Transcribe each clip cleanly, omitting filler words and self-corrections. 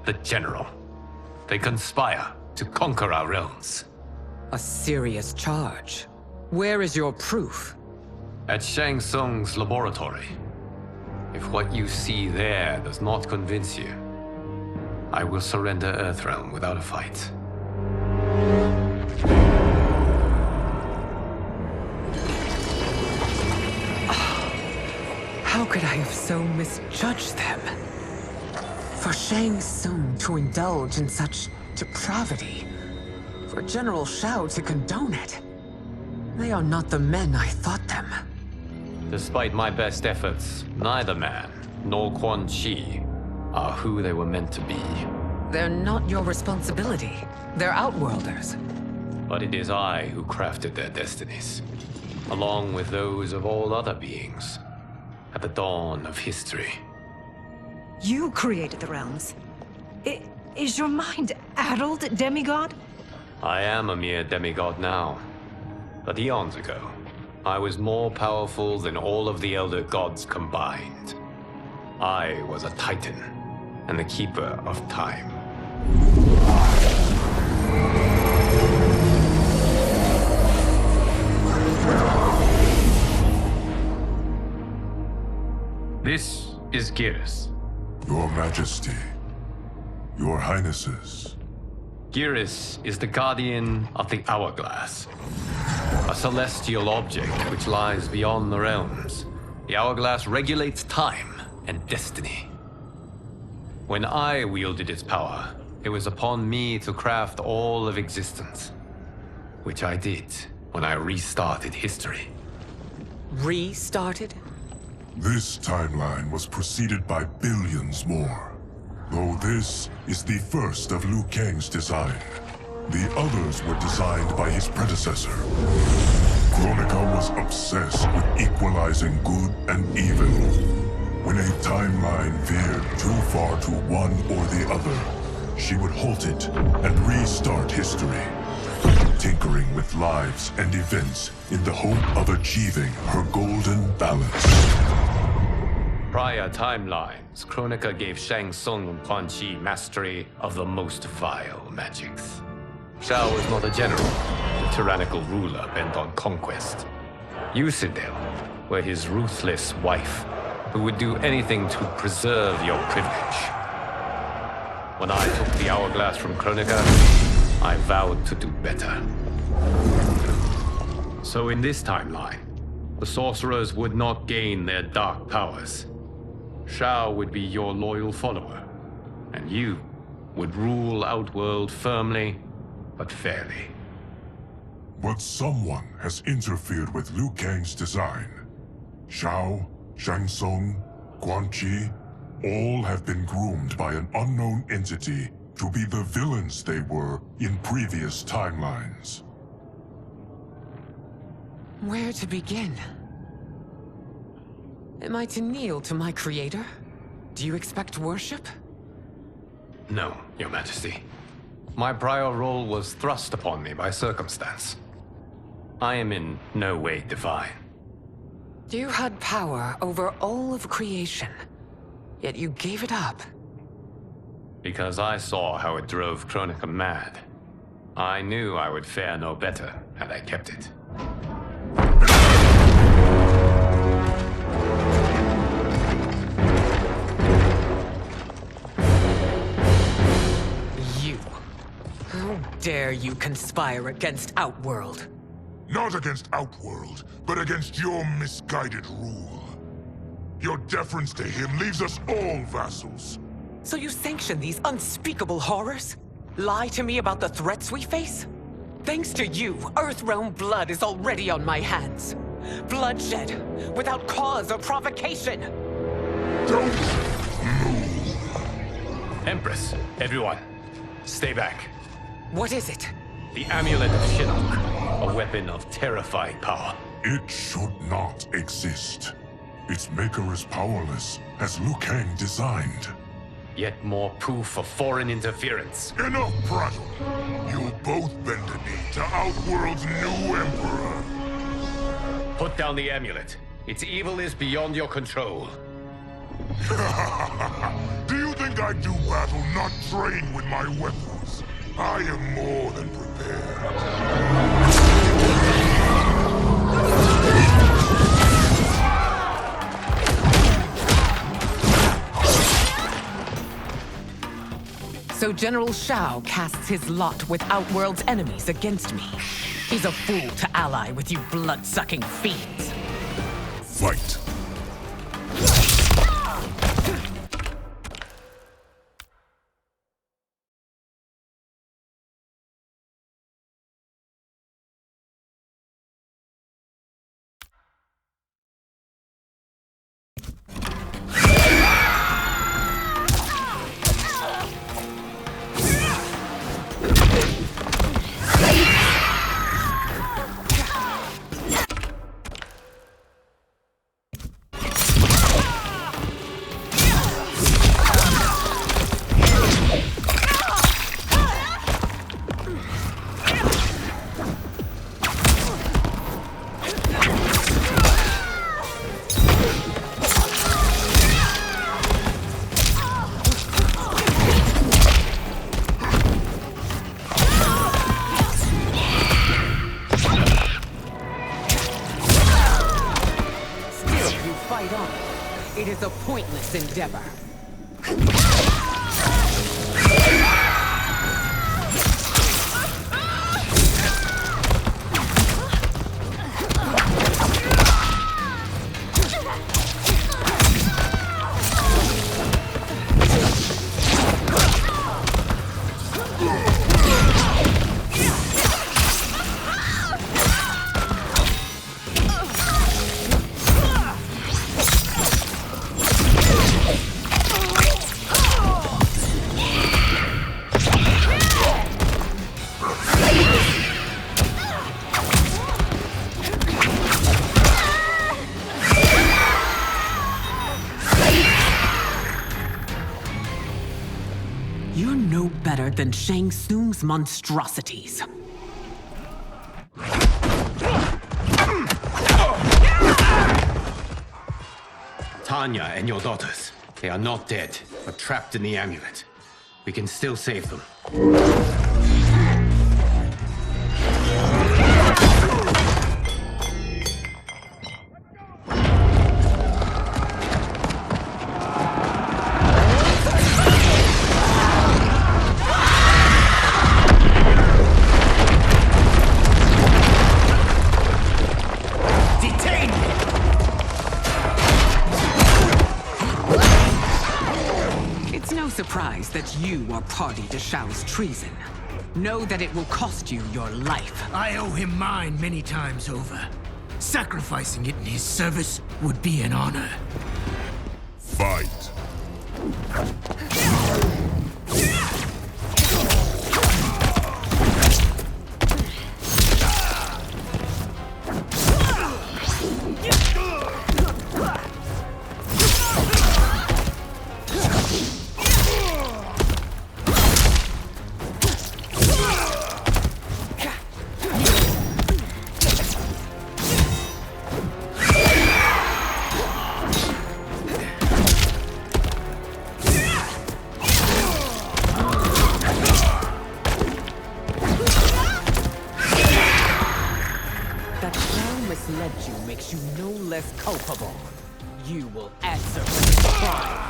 the general. They conspire to conquer our realms. A serious charge. Where is your proof? At Shang Tsung's laboratory. If what you see there does not convince you, I will surrender Earthrealm without a fight. How could I have so misjudged them? For Shang Tsung to indulge in such depravity, for General Shao to condone it, they are not the men I thought them. Despite my best efforts, neither man nor Quan Chi are who they were meant to be. They're not your responsibility. They're Outworlders. But it is I who crafted their destinies, along with those of all other beings, at the dawn of history. You created the realms. Is your mind addled, demigod? I am a mere demigod now, but eons ago, I was more powerful than all of the Elder Gods combined. I was a Titan, and the Keeper of Time. This is Geras. Your Majesty, Your Highnesses. Geras is the guardian of the Hourglass, a celestial object which lies beyond the realms. The Hourglass regulates time and destiny. When I wielded its power, it was upon me to craft all of existence, which I did when I restarted history. Restarted? This timeline was preceded by billions more. Though this is the first of Liu Kang's design, the others were designed by his predecessor. Kronika was obsessed with equalizing good and evil. When a timeline veered too far to one or the other, she would halt it and restart history, tinkering with lives and events in the hope of achieving her golden balance. Prior timelines, Kronika gave Shang Tsung and Quan Chi mastery of the most vile magics. Shao was not a general, a tyrannical ruler bent on conquest. You, Sindel, were his ruthless wife, who would do anything to preserve your privilege. When I took the Hourglass from Kronika, I vowed to do better. So in this timeline, the sorcerers would not gain their dark powers. Shao would be your loyal follower, and you would rule Outworld firmly, but fairly. But someone has interfered with Liu Kang's design. Shao, Shang Tsung, Quan Chi, all have been groomed by an unknown entity to be the villains they were in previous timelines. Where to begin? Am I to kneel to my creator? Do you expect worship? No, Your Majesty. My prior role was thrust upon me by circumstance. I am in no way divine. You had power over all of creation, yet you gave it up. Because I saw how it drove Kronika mad. I knew I would fare no better had I kept it. How dare you conspire against Outworld? Not against Outworld, but against your misguided rule. Your deference to him leaves us all vassals. So you sanction these unspeakable horrors? Lie to me about the threats we face? Thanks to you, Earthrealm blood is already on my hands. Bloodshed, without cause or provocation. Don't move. Empress, everyone, stay back. What is it? The Amulet of Shinnok, a weapon of terrifying power. It should not exist. Its maker is powerless, as Liu Kang designed. Yet more proof of foreign interference. Enough prattle. You'll both bend a knee to Outworld's new emperor. Put down the amulet. Its evil is beyond your control. Do you think think I do battle not trained with my weapons. I am more than prepared. So General Shao casts his lot with Outworld's enemies against me. He's a fool to ally with you blood-sucking fiends. Fight. It is a pointless endeavor. You're no better than Shang Tsung's monstrosities. Tanya and your daughters. They are not dead, but trapped in the amulet. We can still save them. Surprise that you are party to Shao's treason. Know that it will cost you your life. I owe him mine many times over. Sacrificing it in his service would be an honor. Fight. Misled you makes you no less culpable. You will answer for this crime.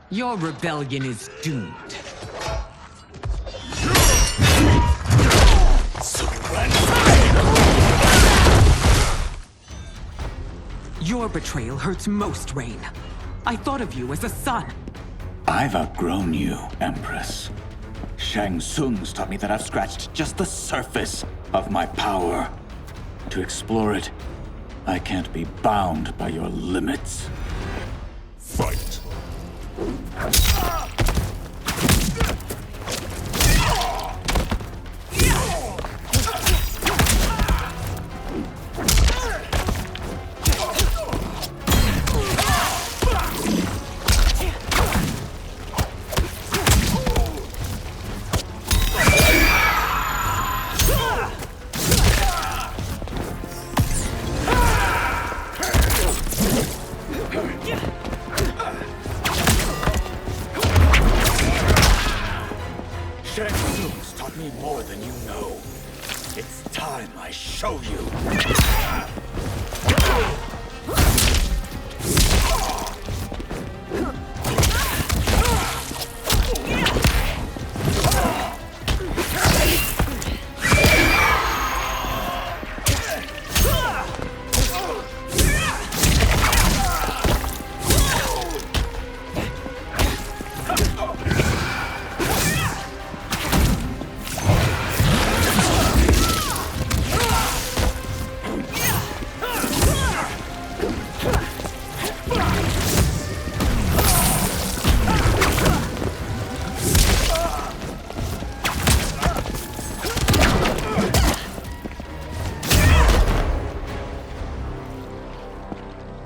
Your rebellion is doomed. Your betrayal hurts most, Rain. I thought of you as a son. I've outgrown you, Empress. Shang Tsung's taught me that I've scratched just the surface of my power. To explore it, I can't be bound by your limits. Fight. Shang Tsung's taught me more than you know. It's time I show you.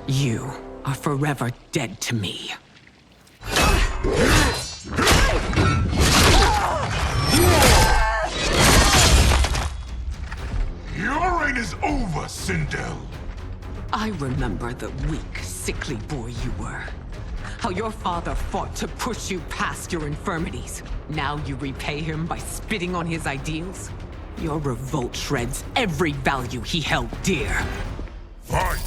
You are forever dead to me. Your reign is over, Sindel. I remember the weak, sickly boy you were. How your father fought to push you past your infirmities. Now you repay him by spitting on his ideals? Your revolt shreds every value he held dear. Fight!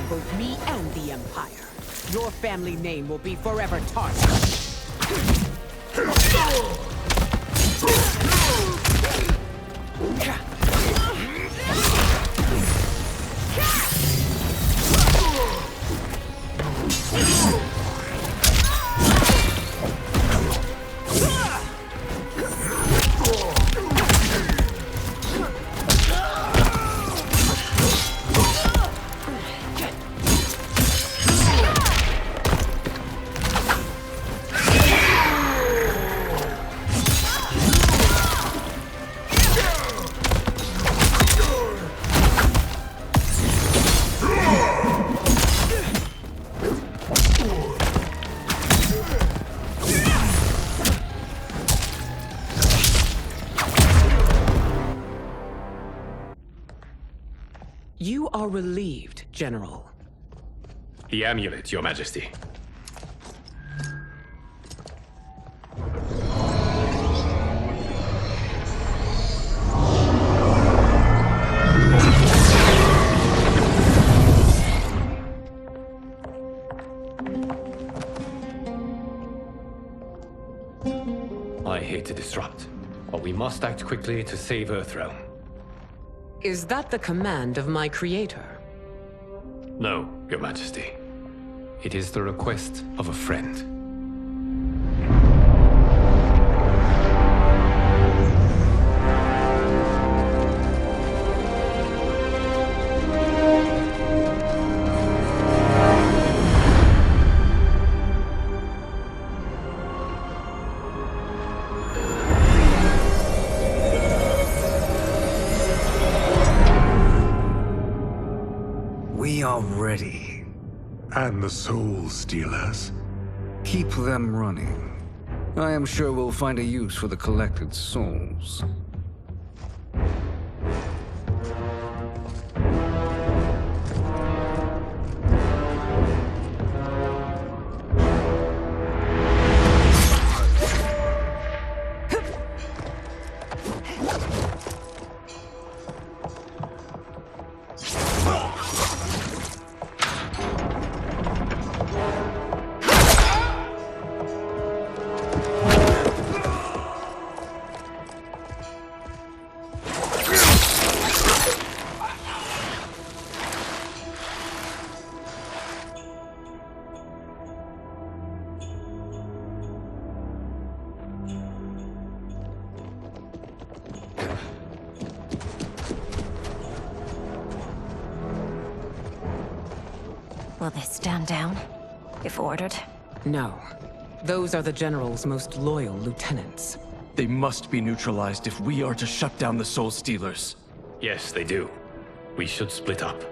Both me and the Empire. Your family name will be forever tarnished. You are relieved, General. The amulet, Your Majesty. I hate to disrupt, but we must act quickly to save Earthrealm. Is that the command of my creator? No, Your Majesty. It is the request of a friend. We are ready. And the Soul Stealers? Keep them running. I am sure we'll find a use for the collected souls. Will they stand down, if ordered? No. Those are the General's most loyal lieutenants. They must be neutralized if we are to shut down the Soul Stealers. Yes, they do. We should split up.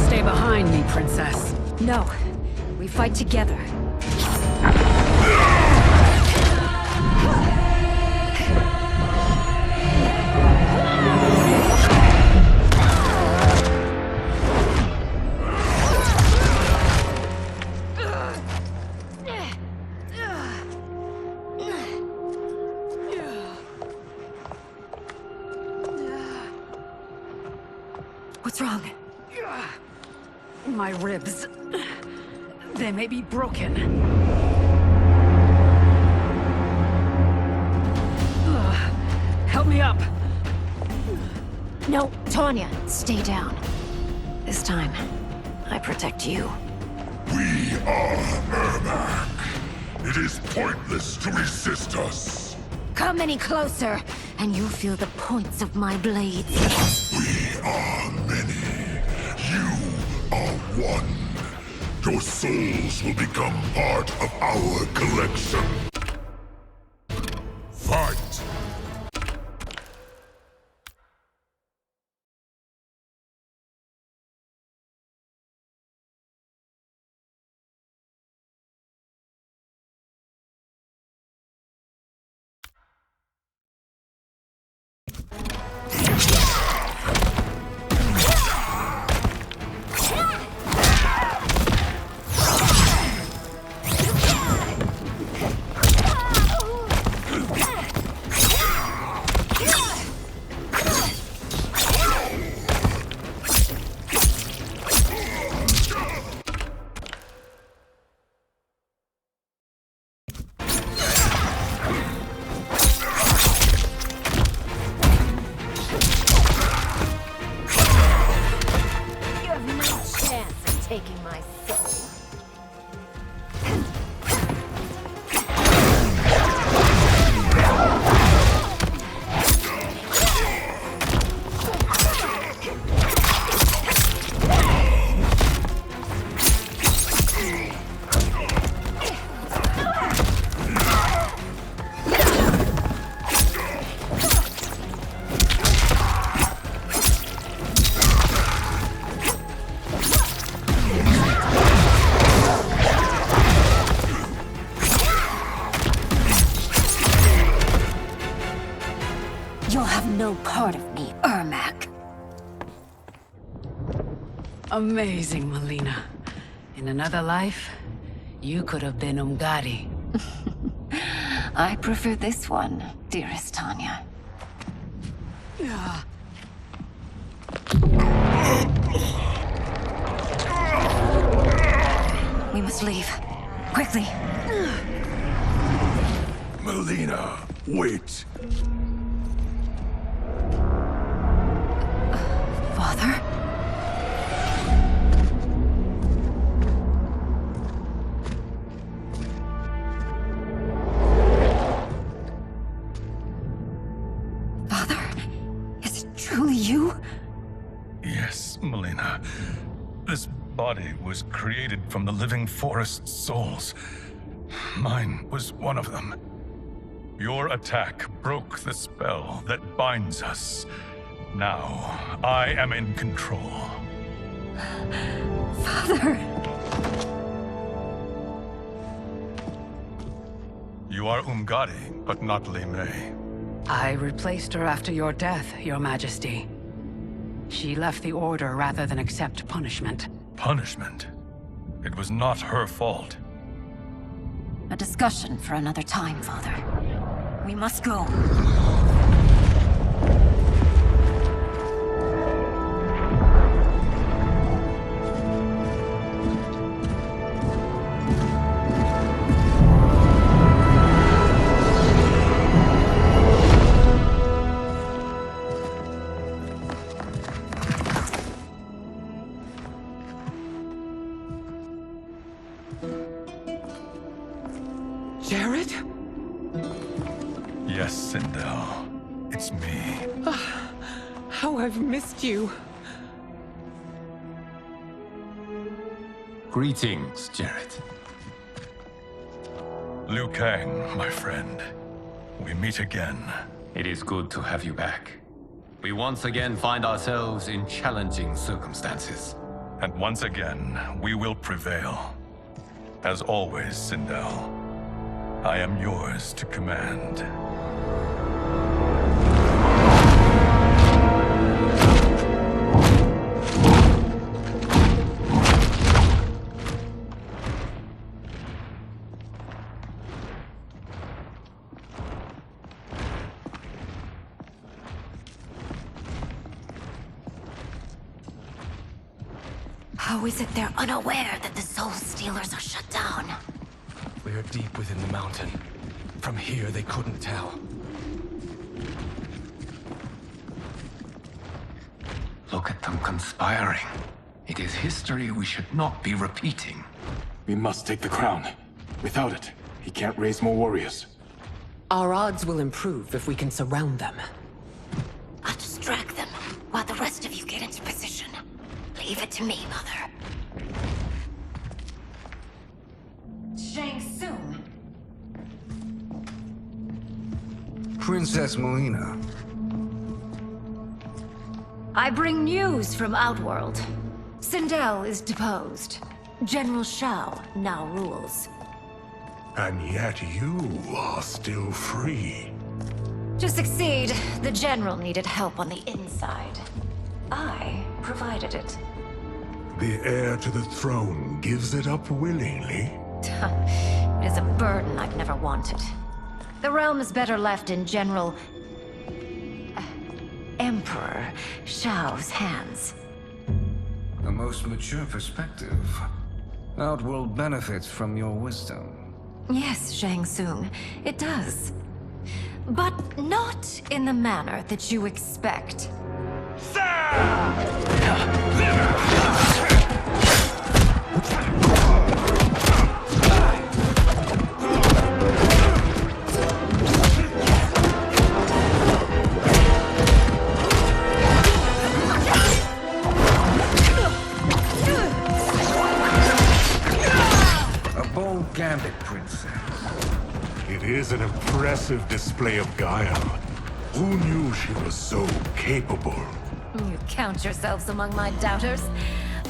Stay behind me, Princess. No. We fight together. What's wrong? My ribs. They may be broken. Help me up. No, Tanya, stay down. This time, I protect you. We are Ermac. It is pointless to resist us. Come any closer, and you'll feel the points of my blades. We are many. You are one. Your souls will become part of our collection. Fight! Taking my soul. You'll have no part of me, Ermac. Amazing, Melina. In another life, you could have been Umgadi. I prefer this one, dearest Tanya. We must leave. Quickly. Melina, wait. Father? Father? Is it truly you? Yes, Melina. This body was created from the living forest's souls. Mine was one of them. Your attack broke the spell that binds us. Now, I am in control. Father! You are Umgadi, but not Li Mei. I replaced her after your death, Your Majesty. She left the Order rather than accept punishment. Punishment? It was not her fault. A discussion for another time, Father. We must go. Yes, Sindel. It's me. How I've missed you. Greetings, Jarrett. Liu Kang, my friend. We meet again. It is good to have you back. We once again find ourselves in challenging circumstances. And once again, we will prevail. As always, Sindel, I am yours to command. How is it they're unaware that the Soul Stealers are shut down? We are deep within the mountain. From here, they couldn't tell. Look at them conspiring. It is history we should not be repeating. We must take the crown. Without it, he can't raise more warriors. Our odds will improve if we can surround them. I'll distract them while the rest of you get into position. Leave it to me, Mother. Shang Tsung. Princess Melina. I bring news from Outworld. Sindel is deposed. General Shao now rules. And yet you are still free. To succeed, the General needed help on the inside. I provided it. The heir to the throne gives it up willingly. It is a burden I've never wanted. The realm is better left in General... Emperor Shao's hands. A most mature perspective. Outworld benefits from your wisdom. Yes, Shang Tsung, it does. But not in the manner that you expect. A bold gambit, Princess. It is an impressive display of guile. Who knew she was so capable? You count yourselves among my doubters.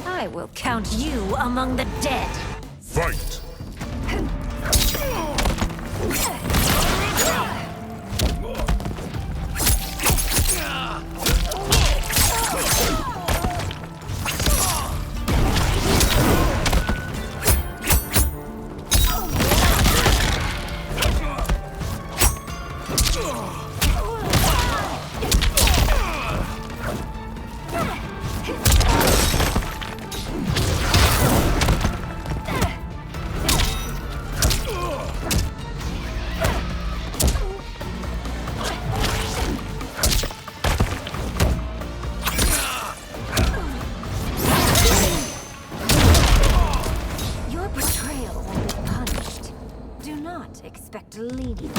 I will count you among the dead. Fight! Your betrayal will be punished. Do not expect leniency.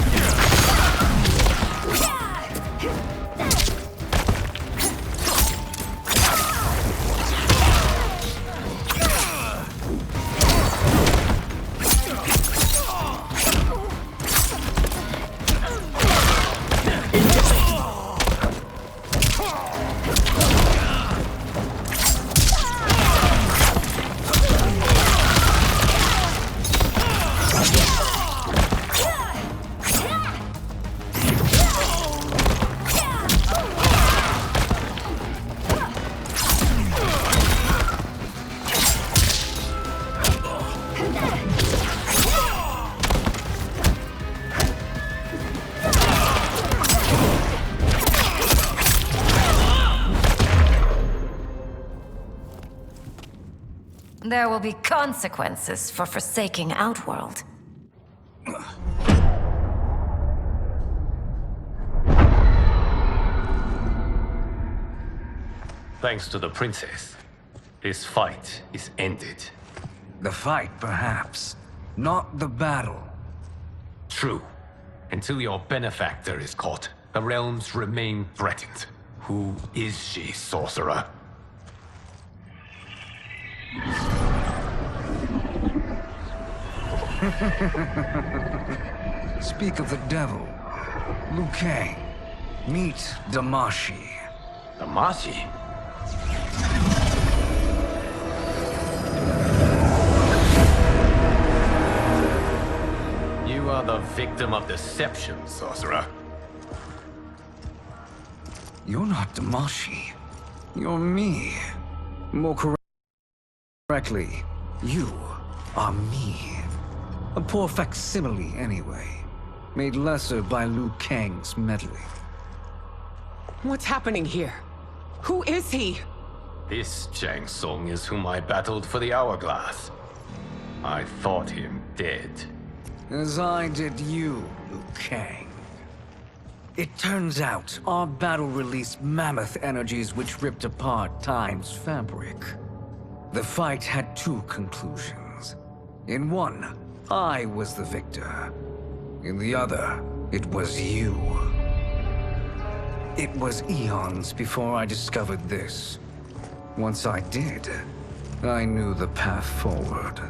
There will be consequences for forsaking Outworld. Thanks to the princess, this fight is ended. The fight, perhaps. Not the battle. True. Until your benefactor is caught, the realms remain threatened. Who is she, sorcerer? Speak of the devil. Liu Kang. Meet Damashi. Damashi? You are the victim of deception, sorcerer. You're not Damashi. You're me. More correctly, you are me. A poor facsimile, anyway. Made lesser by Liu Kang's meddling. What's happening here? Who is he? This Shang Tsung is whom I battled for the Hourglass. I thought him dead. As I did you, Liu Kang. It turns out our battle released mammoth energies which ripped apart time's fabric. The fight had two conclusions. In one, I was the victor. In the other, it was you. It was eons before I discovered this. Once I did, I knew the path forward.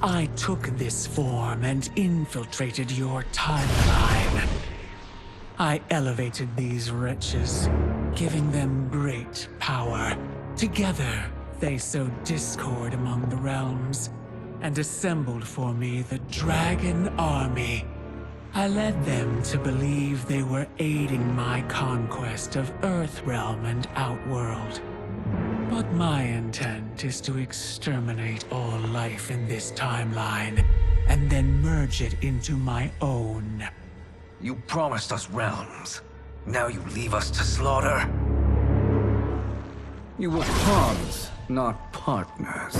I took this form and infiltrated your timeline. I elevated these wretches, giving them great power. Together, they sowed discord among the realms, and assembled for me the Dragon Army. I led them to believe they were aiding my conquest of Earthrealm and Outworld. But my intent is to exterminate all life in this timeline, and then merge it into my own. You promised us realms. Now you leave us to slaughter? You were pawns, not partners.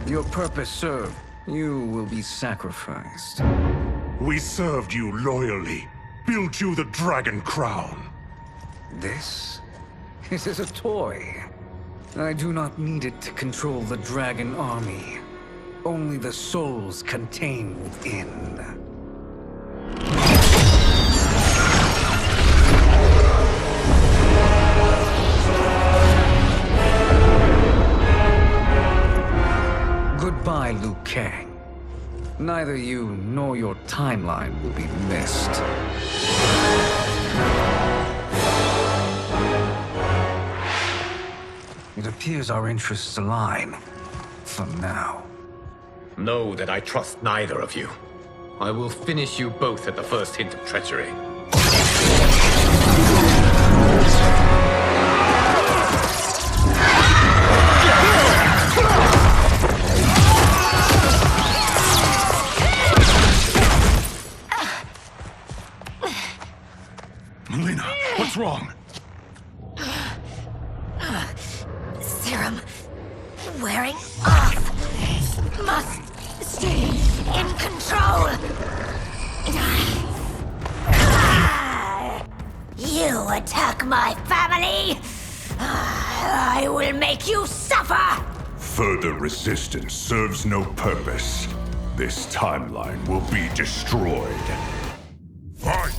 Your purpose served. You will be sacrificed. We served you loyally, built you the Dragon Crown. This is a toy. I do not need it to control the Dragon Army. Only the souls contained within. Goodbye, Liu Kang. Neither you nor your timeline will be missed. It appears our interests align. For now. Know that I trust neither of you. I will finish you both at the first hint of treachery. Melina, what's wrong? Serum wearing off. Must stay in control. You attack my family. I will make you suffer. Further resistance serves no purpose. This timeline will be destroyed. Fight!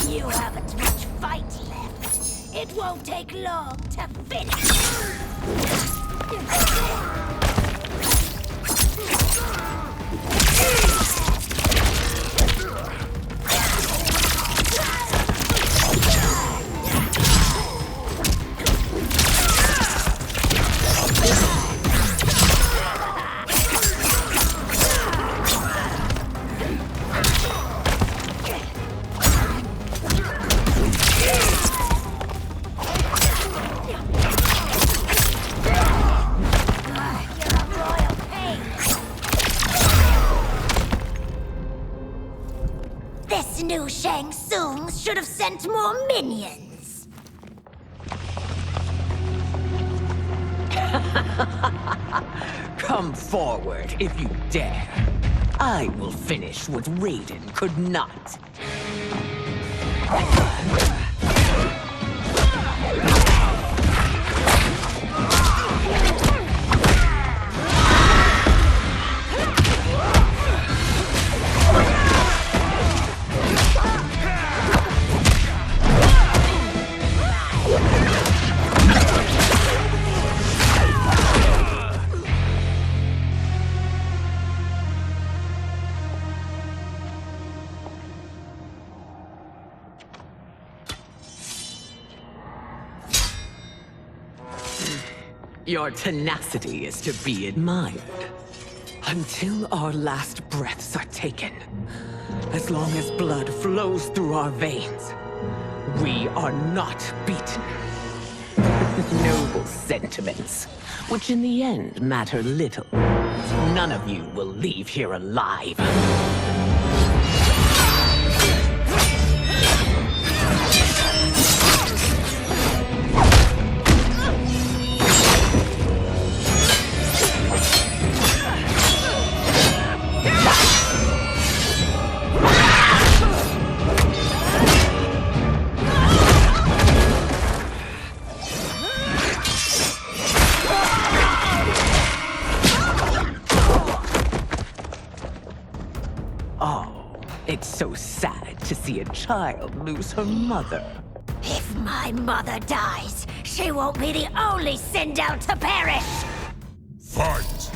You haven't much fight left. It won't take long to finish. should have sent more minions. Come forward if you dare. I will finish what Raiden could not. Your tenacity is to be admired. Until our last breaths are taken, as long as blood flows through our veins, we are not beaten. Noble sentiments, which in the end matter little. None of you will leave here alive. It's so sad to see a child lose her mother. If my mother dies, she won't be the only Sindel to perish! Fight!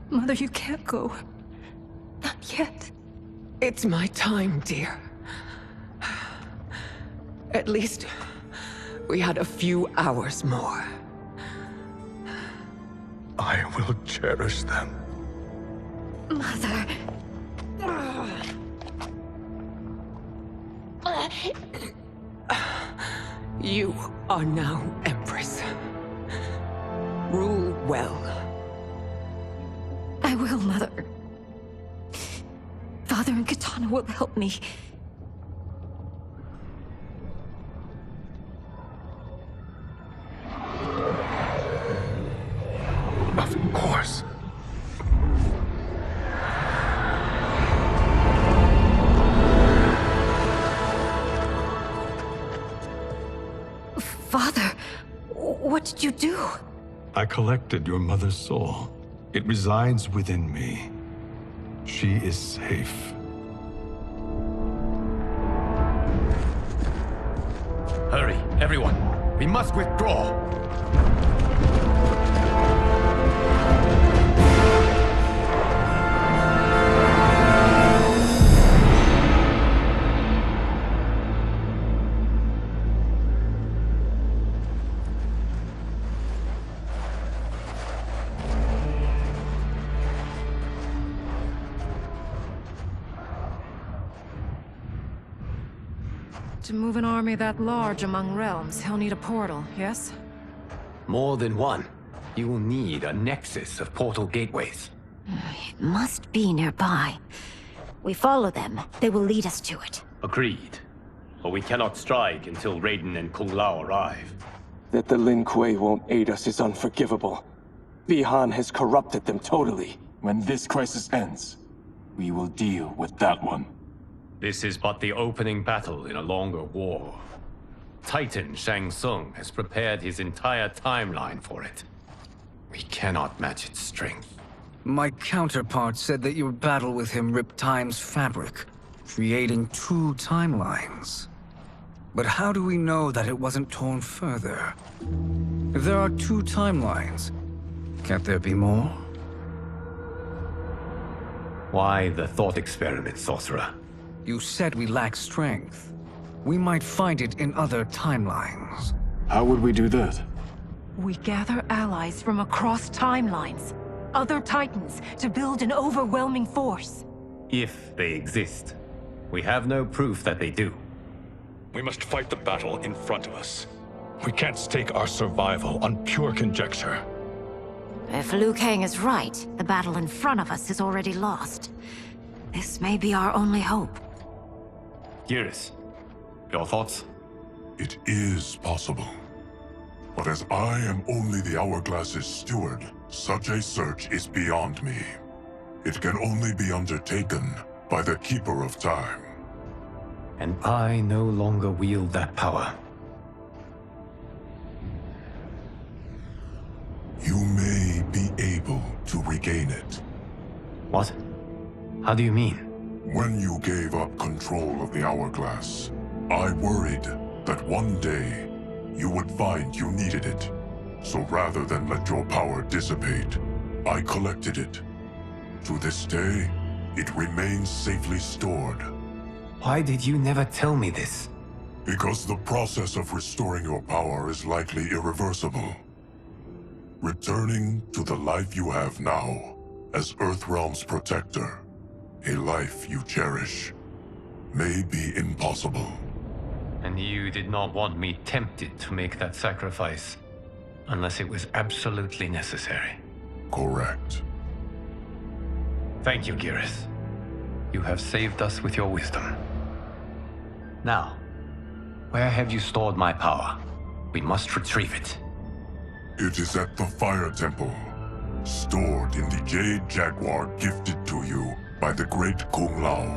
Mother, you can't go. Not yet. It's my time, dear. At least we had a few hours more. I will cherish them. Mother. You are now Empress. Rule well. I will, Mother. Father and Katana will help me. Of course. Father, what did you do? I collected your mother's soul. It resides within me. She is safe. Hurry, everyone. We must withdraw. To move an army that large among realms, he'll need a portal, yes? More than one. You will need a nexus of portal gateways. It must be nearby. We follow them, they will lead us to it. Agreed. But we cannot strike until Raiden and Kung Lao arrive. That the Lin Kuei won't aid us is unforgivable. Bihan has corrupted them totally. When this crisis ends, we will deal with that one. This is but the opening battle in a longer war. Titan Shang Tsung has prepared his entire timeline for it. We cannot match its strength. My counterpart said that your battle with him ripped time's fabric, creating 2 timelines. But how do we know that it wasn't torn further? If there are 2 timelines, can't there be more? Why the thought experiment, Sorcerer? You said we lack strength. We might find it in other timelines. How would we do that? We gather allies from across timelines, other Titans, to build an overwhelming force. If they exist. We have no proof that they do. We must fight the battle in front of us. We can't stake our survival on pure conjecture. If Liu Kang is right, the battle in front of us is already lost. This may be our only hope. Geras, your thoughts? It is possible. But as I am only the Hourglass's steward, such a search is beyond me. It can only be undertaken by the Keeper of Time. And I no longer wield that power. You may be able to regain it. What? How do you mean? When you gave up control of the Hourglass, I worried that one day you would find you needed it. So rather than let your power dissipate, I collected it. To this day, it remains safely stored. Why did you never tell me this? Because the process of restoring your power is likely irreversible. Returning to the life you have now, as Earthrealm's protector, a life you cherish, may be impossible. And you did not want me tempted to make that sacrifice, unless it was absolutely necessary. Correct. Thank you, Geras. You have saved us with your wisdom. Now, where have you stored my power? We must retrieve it. It is at the Fire Temple, stored in the Jade Jaguar gifted to you by the great Kung Lao.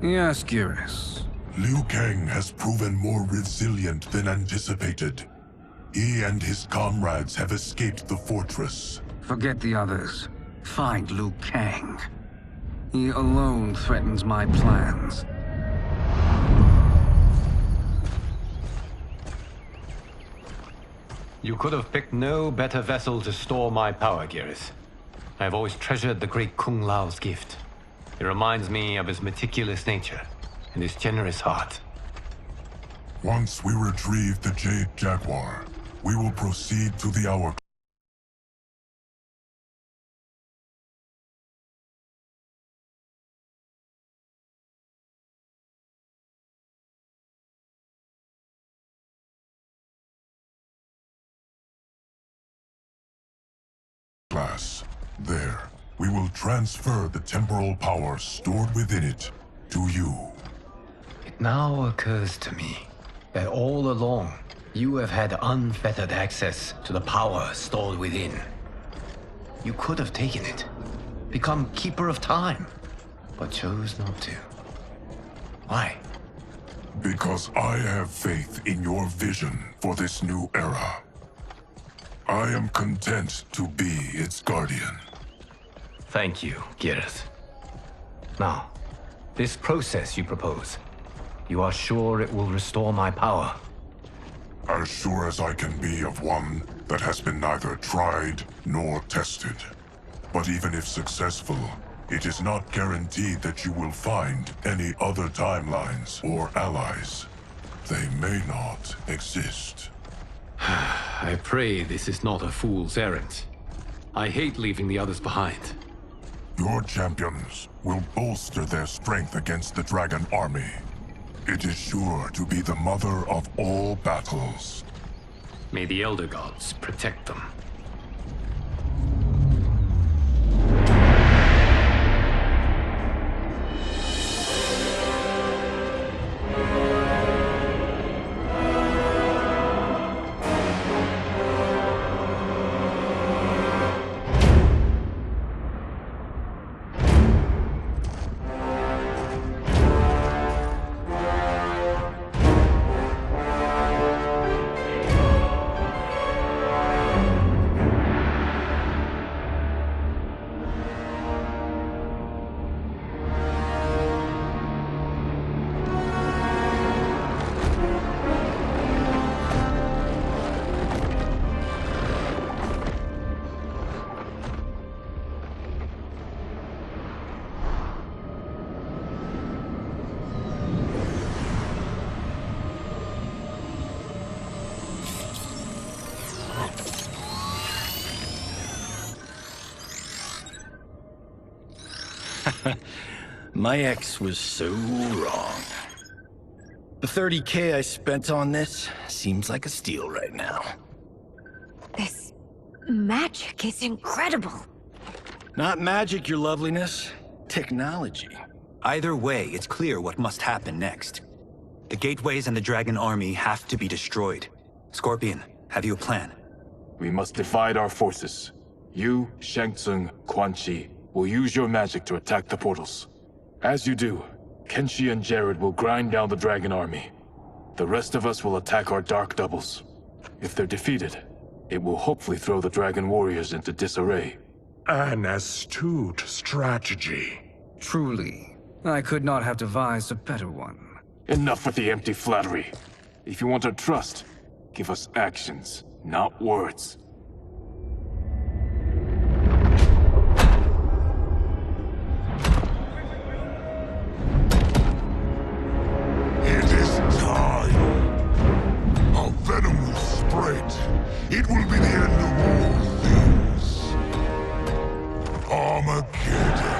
Yes, Geras. Liu Kang has proven more resilient than anticipated. He and his comrades have escaped the fortress. Forget the others. Find Liu Kang. He alone threatens my plans. You could have picked no better vessel to store my power, Geras. I have always treasured the great Kung Lao's gift. It reminds me of his meticulous nature and his generous heart. Once we retrieve the Jade Jaguar, we will proceed to the Hourglass. There, we will transfer the temporal power stored within it to you. It now occurs to me that all along, you have had unfettered access to the power stored within. You could have taken it, become Keeper of Time, but chose not to. Why? Because I have faith in your vision for this new era. I am content to be its guardian. Thank you, Geras. Now, this process you propose, you are sure it will restore my power? As sure as I can be of one that has been neither tried nor tested. But even if successful, it is not guaranteed that you will find any other timelines or allies. They may not exist. I pray this is not a fool's errand. I hate leaving the others behind. Your champions will bolster their strength against the dragon army. It is sure to be the mother of all battles. May the Elder Gods protect them. My ex was so wrong. The 30K I spent on this seems like a steal right now. This magic is incredible. Not magic, your loveliness. Technology. Either way, it's clear what must happen next. The gateways and the dragon army have to be destroyed. Scorpion, have you a plan? We must divide our forces. You, Shang Tsung, Quan Chi will use your magic to attack the portals. As you do, Kenshi and Jared will grind down the dragon army. The rest of us will attack our dark doubles. If they're defeated, it will hopefully throw the dragon warriors into disarray. An astute strategy. Truly, I could not have devised a better one. Enough with the empty flattery. If you want our trust, give us actions, not words. It is time. Our venom will spread. It will be the end of all things. Armageddon.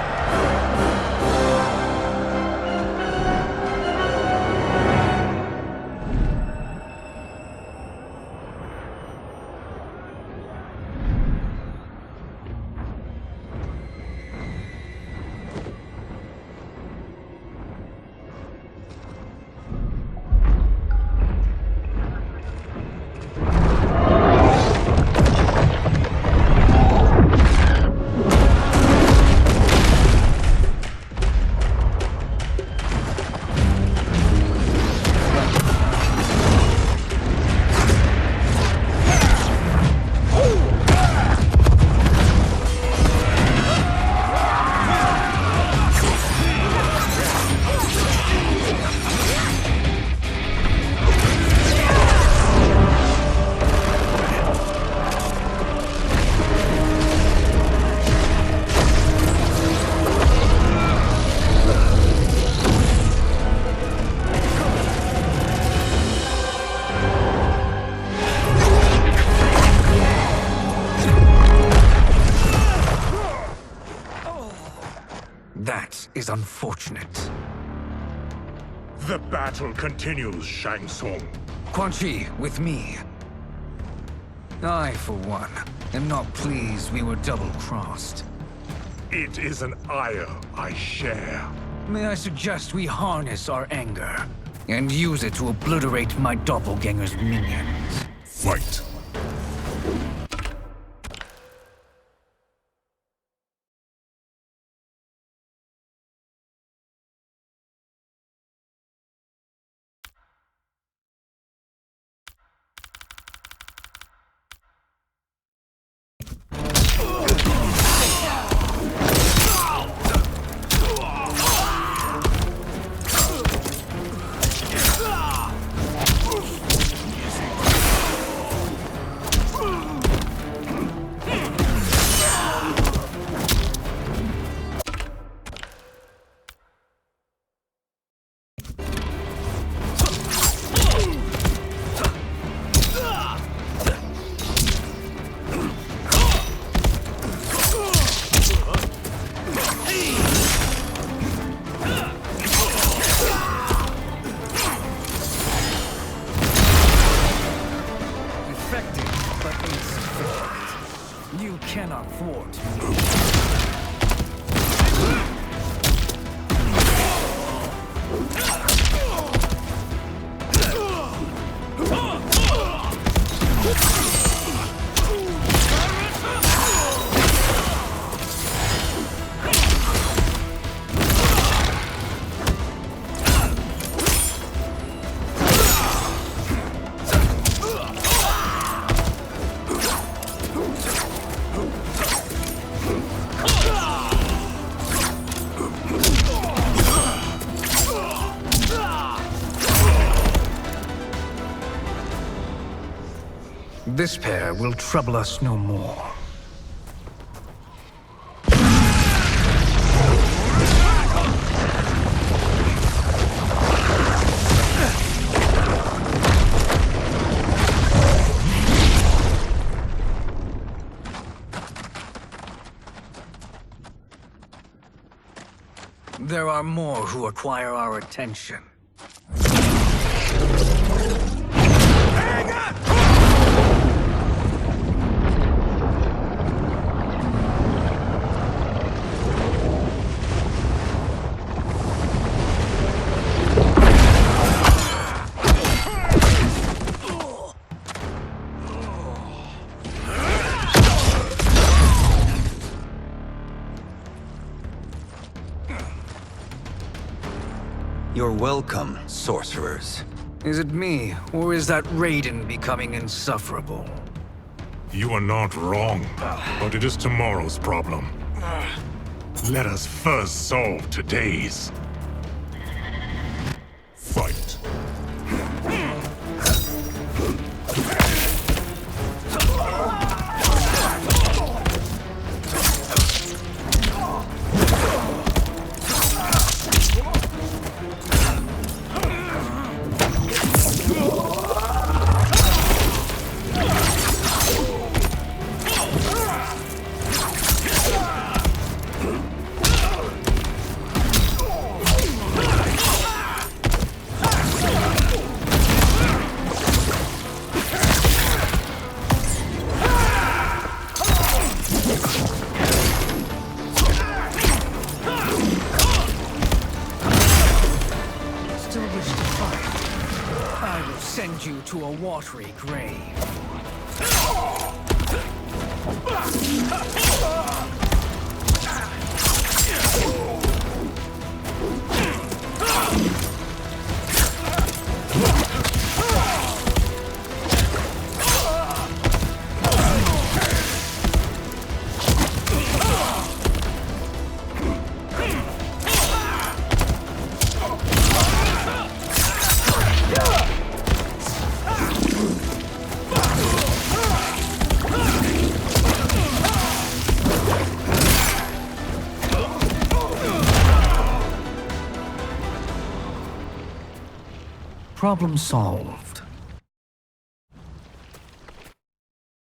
That is unfortunate. The battle continues, Shang Tsung. Quan Chi, with me. I, for one, am not pleased we were double-crossed. It is an ire I share. May I suggest we harness our anger and use it to obliterate my doppelganger's minions? Fight! This pair will trouble us no more. There are more who acquire our attention. You're welcome, sorcerers. Is it me, or is that Raiden becoming insufferable? You are not wrong, but it is tomorrow's problem. Let us first solve today's. Fight. Send you to a watery grave. Problem solved.